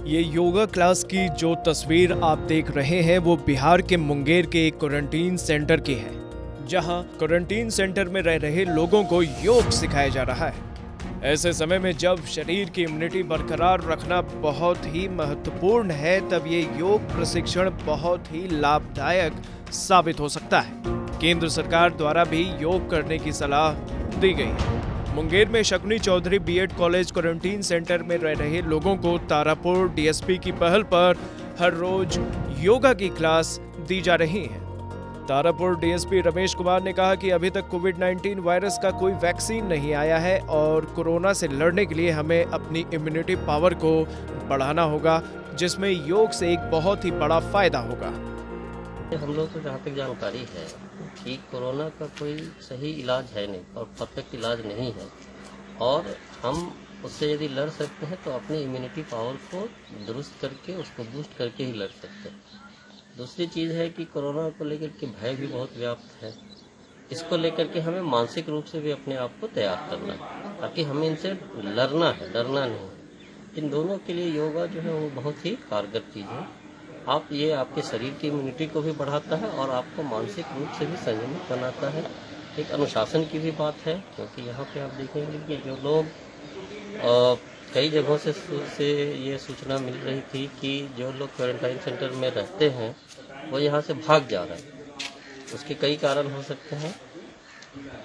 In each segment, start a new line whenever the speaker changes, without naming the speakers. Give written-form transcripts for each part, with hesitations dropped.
ये योगा क्लास की जो तस्वीर आप देख रहे हैं वो बिहार के मुंगेर के एक क्वारंटीन सेंटर की है, जहां क्वारंटीन सेंटर में रह रहे लोगों को योग सिखाया जा रहा है। ऐसे समय में जब शरीर की इम्यूनिटी बरकरार रखना बहुत ही महत्वपूर्ण है, तब ये योग प्रशिक्षण बहुत ही लाभदायक साबित हो सकता है। केंद्र सरकार द्वारा भी योग करने की सलाह दी गई है। मुंगेर में Shakuni Chaudhary B Ed college quarantine centre में रह रहे लोगों को तारापुर डीएसपी की पहल पर हर रोज योगा की क्लास दी जा रही है। तारापुर डीएसपी रमेश कुमार ने कहा कि अभी तक कोविड-19 वायरस का कोई वैक्सीन नहीं आया है और कोरोना से लड़ने के लिए हमें अपनी इम्यूनिटी पावर को बढ़ाना होगा, जिसमें योग से एक बहुत ही बड़ा फायदा होगा।
हम लोग को जहाँ तक जानकारी है कि कोरोना का कोई सही इलाज है नहीं और परफेक्ट इलाज नहीं है, और हम उससे यदि लड़ सकते हैं तो अपनी इम्यूनिटी पावर को दुरुस्त करके उसको बूस्ट करके ही लड़ सकते हैं। दूसरी चीज़ है कि कोरोना को लेकर के भय भी बहुत व्याप्त है। इसको लेकर के हमें मानसिक रूप से भी अपने आप को तैयार करना है, ताकि हमें इनसे लड़ना है, डरना नहीं। इन दोनों के लिए योगा जो है वो बहुत ही कारगर चीज़ है। ये आपके शरीर की इम्यूनिटी को भी बढ़ाता है और आपको मानसिक रूप से भी संयमित बनाता है। एक अनुशासन की भी बात है, क्योंकि यहाँ पे आप देखेंगे कि जो लोग कई जगहों से ये सूचना मिल रही थी कि जो लोग क्वारंटाइन सेंटर में रहते हैं वो यहाँ से भाग जा रहे हैं। उसके कई कारण हो सकते हैं।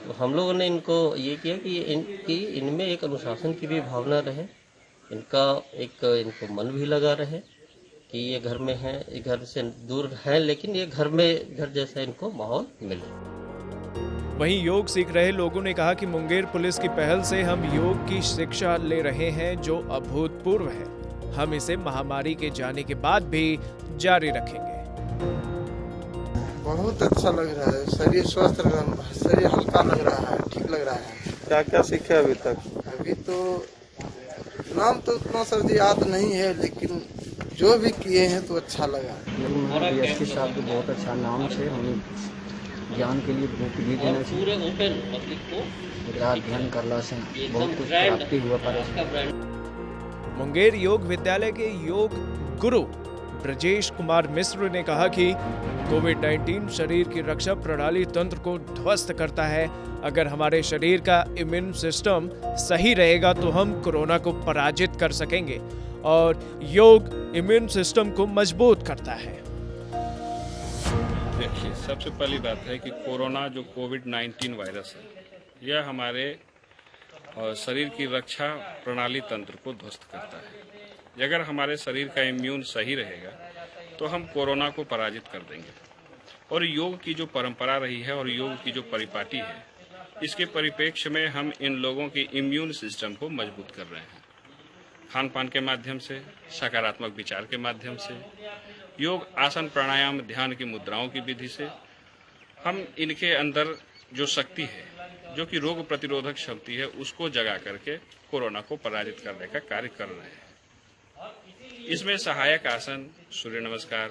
तो हम लोगों ने इनको ये किया कि इनमें एक अनुशासन की भी भावना रहे, इनको मन भी लगा रहे कि ये घर में है, ये घर से दूर है, लेकिन ये घर जैसा इनको माहौल मिले।
वहीं योग सीख रहे लोगों ने कहा कि मुंगेर पुलिस की पहल से हम योग की शिक्षा ले रहे हैं, जो अभूतपूर्व है। हम इसे महामारी के जाने के बाद भी जारी रखेंगे।
बहुत अच्छा लग रहा है, शरीर स्वस्थ लग रहा है, शरीर हल्का लग रहा है, ठीक लग रहा है।
क्या क्या सीखे अभी तक?
अभी तो नाम तो उतना सर याद नहीं है, लेकिन जो भी किए हैं तो अच्छा लगा।
डीएसपी साहब को बहुत अच्छा नाम से हमें ज्ञान के लिए बुक भी देना चाहिए। अध्ययन करला से बहुत कुछ प्राप्ति हुआ पर।
मुंगेर योग विद्यालय के योग गुरु ब्रजेश कुमार मिश्र ने कहा कि कोविड-19 शरीर की रक्षा प्रणाली तंत्र को ध्वस्त करता है। अगर हमारे शरीर का इम्यून सिस्टम सही रहेगा तो हम कोरोना को पराजित कर सकेंगे, और योग इम्यून सिस्टम को मजबूत करता है।
देखिए, सबसे पहली बात है कि कोरोना जो कोविड-19 वायरस है, यह हमारे शरीर की रक्षा प्रणाली तंत्र को ध्वस्त करता है। अगर हमारे शरीर का इम्यून सही रहेगा तो हम कोरोना को पराजित कर देंगे। और योग की जो परंपरा रही है और योग की जो परिपाटी है, इसके परिप्रेक्ष्य में हम इन लोगों की इम्यून सिस्टम को मजबूत कर रहे हैं। खान पान के माध्यम से, सकारात्मक विचार के माध्यम से, योग, आसन, प्राणायाम, ध्यान की मुद्राओं की विधि से हम इनके अंदर जो शक्ति है, जो कि रोग प्रतिरोधक शक्ति है, उसको जगा करके कोरोना को पराजित करने का कार्य कर रहे हैं। इसमें सहायक आसन, सूर्य नमस्कार,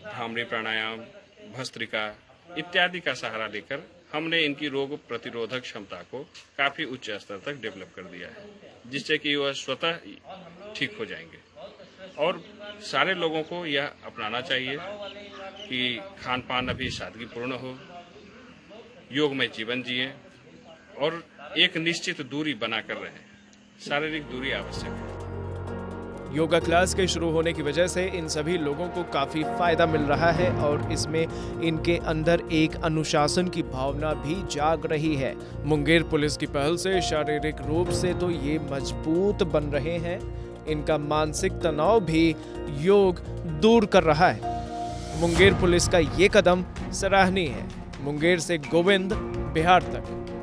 भ्रामरी प्राणायाम, भस्त्रिका इत्यादि का सहारा लेकर हमने इनकी रोग प्रतिरोधक क्षमता को काफी उच्च स्तर तक डेवलप कर दिया है, जिससे कि वह स्वतः ठीक हो जाएंगे। और सारे लोगों को यह अपनाना चाहिए कि खान पान अभी सादगीपूर्ण हो, योग में जीवन जिए और एक निश्चित दूरी बनाकर रहें। शारीरिक दूरी आवश्यक है।
योगा क्लास के शुरू होने की वजह से इन सभी लोगों को काफी फायदा मिल रहा है और इसमें इनके अंदर एक अनुशासन की भावना भी जाग रही है। मुंगेर पुलिस की पहल से शारीरिक रूप से तो ये मजबूत बन रहे हैं, इनका मानसिक तनाव भी योग दूर कर रहा है। मुंगेर पुलिस का ये कदम सराहनीय है। मुंगेर से गोविंद, बिहार तक।